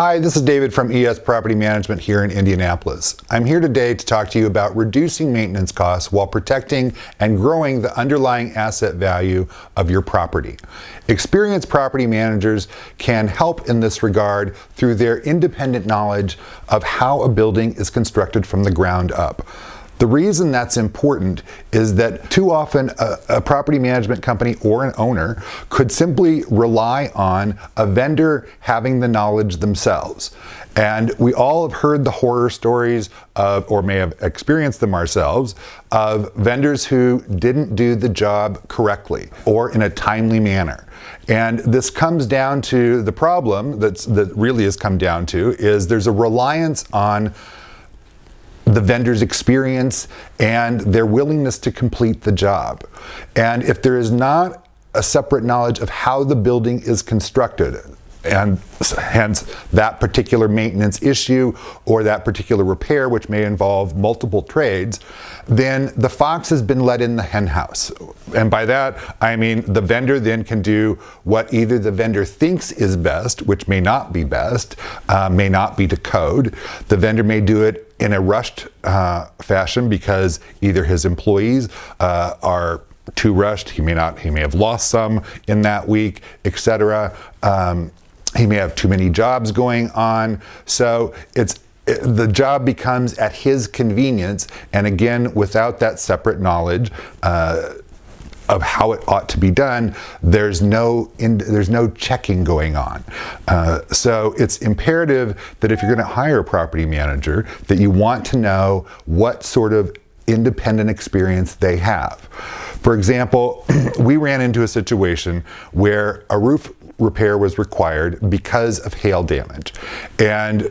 Hi, this is David from ES Property Management here in Indianapolis. I'm here today to talk to you about reducing maintenance costs while protecting and growing the underlying asset value of your property. Experienced property managers can help in this regard through their independent knowledge of how a building is constructed from the ground up. The reason that's important is that too often a property management company or an owner could simply rely on a vendor having the knowledge themselves. And we all have heard the horror stories of, or may have experienced them ourselves, of vendors who didn't do the job correctly or in a timely manner. And this comes down to the problem that really has come down to is there's a reliance on the vendor's experience and their willingness to complete the job. And if there is not a separate knowledge of how the building is constructed, and hence that particular maintenance issue or that particular repair, which may involve multiple trades, then the fox has been let in the hen house. And by that, I mean the vendor then can do what either the vendor thinks is best, which may not be best, may not be to code. The vendor may do it in a rushed fashion because either his employees are too rushed, he may have lost some in that week, etc. He may have too many jobs going on. So the job becomes at his convenience, and again, without that separate knowledge of how it ought to be done, there's no checking going on. So it's imperative that if you're going to hire a property manager, that you want to know what sort of independent experience they have. For example, we ran into a situation where a roof repair was required because of hail damage. And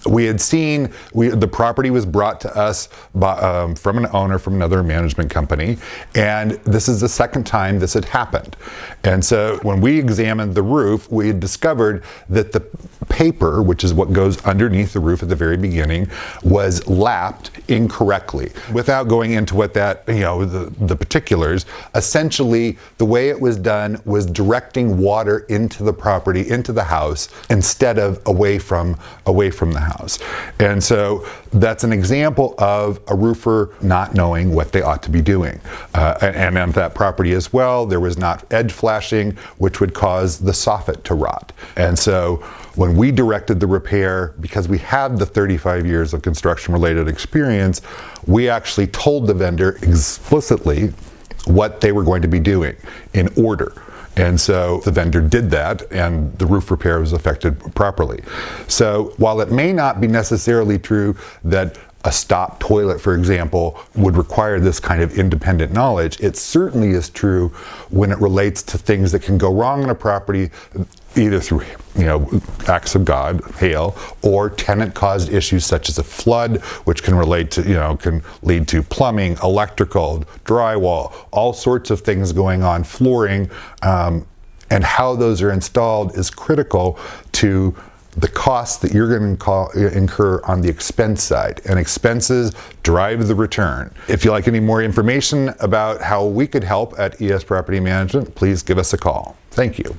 we had seen, the property was brought to us from an owner from another management company, and this is the second time this had happened. And so when we examined the roof, we had discovered that the paper, which is what goes underneath the roof at the very beginning, was lapped incorrectly. Without going into what that, the particulars, essentially the way it was done was directing water into the property, into the house, instead of away from the house. And so that's an example of a roofer not knowing what they ought to be doing. And on that property as well, there was not edge flashing, which would cause the soffit to rot. And so when we directed the repair, because we had the 35 years of construction-related experience, we actually told the vendor explicitly what they were going to be doing in order. And so the vendor did that, and the roof repair was effected properly. So while it may not be necessarily true that a stop toilet, for example, would require this kind of independent knowledge, it certainly is true when it relates to things that can go wrong in a property, either through acts of God, hail, or tenant-caused issues such as a flood, which can relate to, can lead to plumbing, electrical, drywall, all sorts of things going on, flooring, and how those are installed is critical to the costs that you're going to incur on the expense side. And expenses drive the return. If you'd like any more information about how we could help at ES Property Management, please give us a call. Thank you.